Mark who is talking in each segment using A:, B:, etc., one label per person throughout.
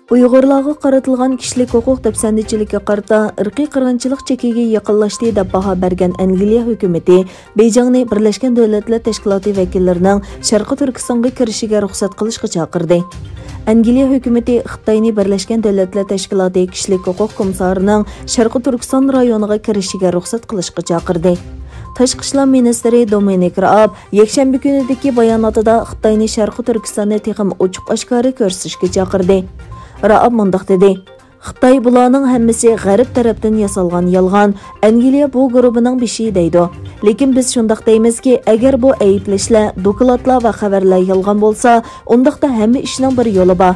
A: Uyg'urlarga qaratilgan kishilik huquq dafsandichilikka qarata irqiy qirg'inchilik chekiga yaqinlashdi deb baho bergan Angliya hukumati Beyjingni Birlashgan Davlatlar Tashkiloti vakillarining Sharqi Turkistonga kirishiga ruxsat qilishga chaqirdi. Angliya hukumati Xitoyni Birlashgan Davlatlar Tashkiloti kishilik huquq komissarining Sharqi Turkiston rayoniga kirishiga ruxsat qilishga chaqirdi. Tashqi ishlar ministri Dominic Raab yakshanba kunidagi bayonotida Xitoyni Sharqi Turkistonni texim ochiq oshkora ko'rsatishga chaqirdi. Raab mundaq dedi: Xitoy bularning hammasi g'arb tarafdan yasalgan yolg'on, Angliya bu guruhining beshi deydi. Lekin biz shundaq deymizki, agar bu ayblashlar, dokladlar va xabarlar yolg'on bo'lsa, undaqda hamma ishning bir yo'li bor.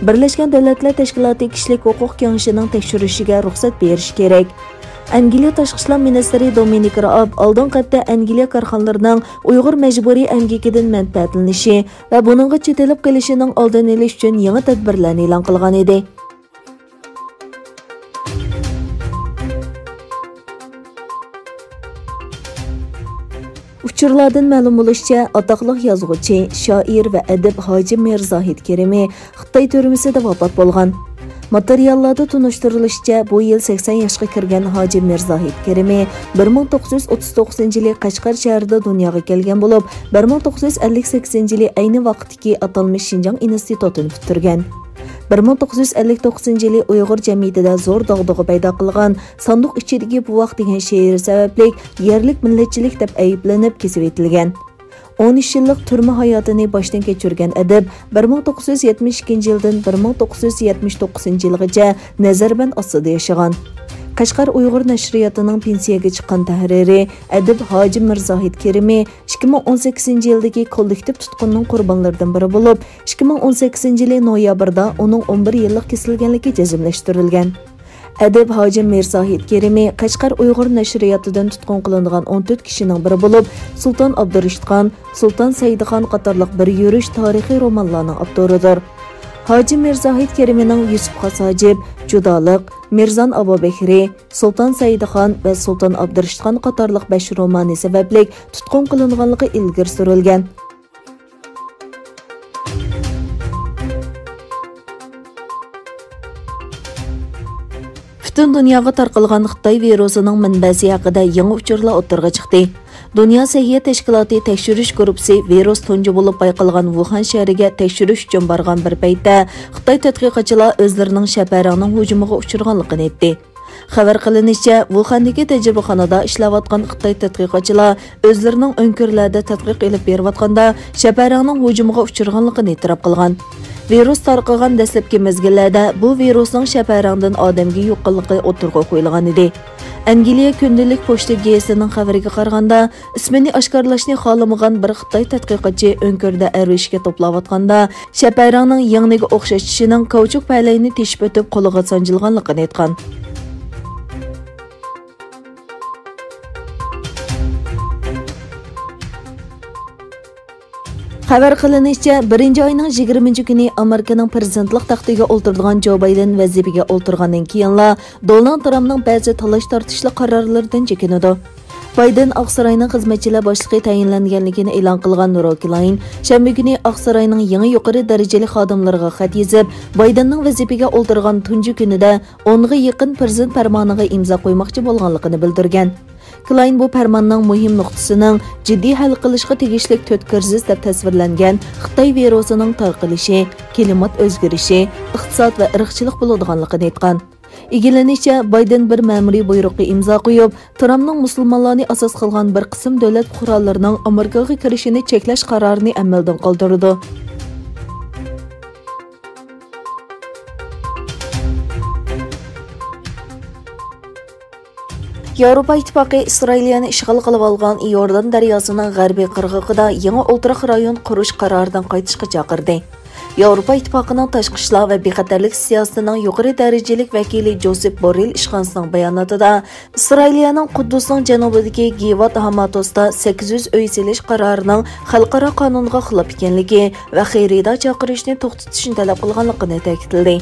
A: Birlashgan Davlatlar Tashkiloti kishilik huquq kengashining tekshirishiga ruxsat berish kerak. Angliya tashqi ishlar ministri Dominic Raab oldin qatta Angliya korxonalarining Uyg'ur majburiy amgikidan manfaatlanishi va buningga chetilib qolishining oldini olish uchun yangi tadbirlarni e'lon qilgan edi. Uchurlardan ma'lum bo'lishicha, atoqli yozuvchi, shoir va adib Hoji Mirzohid Kerimi Xitoy turmasida vafot bo'lgan. Materiallarda tunishtirilishicha, bu yil 80 yoshga kirgan Hoji Mirzohid Kerimi 1939-yili Qashqar shahrida dunyoga kelgan bo'lib, 1958-yili ayni vaqtdagi atalmish Xinjiang institutini bitirgan. 1959-yili Uyg'ur jamiyatida zo'r dog'dug'i paydo qilgan sanduq ichidagi bu vaqt degan she'ri sababli yerlik millatchilik deb ayblanib kesib etilgan. 13 yillik turma hayotini boshdan kechirgan adib 1972-yildan 1979-yilgacha Nazarband ostida yashagan. Qashqar Uyg'ur nashriyotining pensiyaga chiqqan tahriri adib Hoji Mirzohid Kerimi 2018-yildagi kollektiv tutqunning qurbonlaridan biri bo'lib, 2018-yili noyabrda uning 11 yillik kesilganligi jazmlashtirilgan. Adib Hoji Mirzohid Kerimi Qashqar Uyg'ur nashriyotidan tutqun qilingan 14 kishining biri bo'lib, Sulton Abdurishidxon, Sulton Saidixon qatorliq bir yurish tarixiy romanlarning avtoridir. Hoji Mirzohid Kerimining Yusuf Qasojib, Judoliq, Mirzon Abubakri, Sulton Saidixon va Sulton Abdurishidxon qatorliq 5 romani sababli tutqun qilinganligi ilgari surilgan. Butun dunyoga tarqalgan Xitoy virusining manbasi haqida yangi uchurlar o'tirg'a chiqdi. Dunyo Səhiyyə Təşkilatı tekshirish guruhi virus tunji bo'lib bayqalgan Wuhan shahriga tekshirish uchun borgan bir paytda Xitoy tadqiqotchilar o'zlarining shaharning hujumiga uchirganligini aytdi. Xabar qilinishicha, Wuhandagi tajribaxonada ishlayotgan Xitoy tadqiqotchilar o'zlarining o'nkirlarda tadqiq olib berayotganda shaharning hujumiga uchirganligini e'tirof qilgan. Virus tarqalgan dastlabki mezgillarda bu virusning shahardan odamga yuqqanligi o'tirg'a qo'yilgan edi. Angliya kundalik pochta gazetining xabariga qaraganda, ismini oshkorlashni xohlamagan bir Xitoy tadqiqotchi o'nkirda arishga to'playotganda, shaharning yangiga o'xshatishining kauchuk palayni teshib o'tib qo'liga sanjilganligini aytgan. Xabar qilinishicha, 1-oyning 20-kuni Amerikaning prezidentlik taxtiga o'ltirgan Jo Bayden vazifaga o'ltirgandan keyinla Donald Trampning ba'zi talash-tortishli qarorlaridan chekinadi. Bayden Oqsaroyning xizmatchilar boshlig'i tayinlanganligini e'lon qilgan Rockline shanba kuni Oqsaroyning yangi yuqori darajali xodimlariga xat yozib, Baydenning vazifaga o'ltirgan tunji kunida 10 ga yaqin prezident farmoniga imzo qo'ymoqchi bo'lganligini bildirgan. Klein bu farmonning muhim nuqtasining jiddiy hal qilishga tegishli 4 kriz deb tasvirlangan Xitoy virusining tarqalishi, klimat o'zgarishi, iqtisod va irqchilik bo'ladiganligini aytgan. Egilanishicha, Bayden bir ma'muriy buyruqqa imzo qo'yib, Trampning musulmonlarni asos qilgan bir qism davlat fuqarolarining Amerikaga kirishini cheklash qarorini amaldan qoldirdi. Yevropa İttifaqı İsrailiyani ishg'ol qilib olgan Iordan daryosining g'arbiy qirg'og'ida yangi o'ltiraq rayon qurish qaroridan qaytishga chaqirdi. Yevropa İttifaqıning tashqi ishlar va bexatarlik siyosatining yuqori darajalik vakili Josep Borrell ishxonasining bayonotida Israiliyaning Quddusning janubidagi Givat Hamatosda 800 uy selish qarorining xalqaro qonunga xilof ekanligi va xayrida chaqirishni to'xtatishni talab qilganligini ta'kidladi.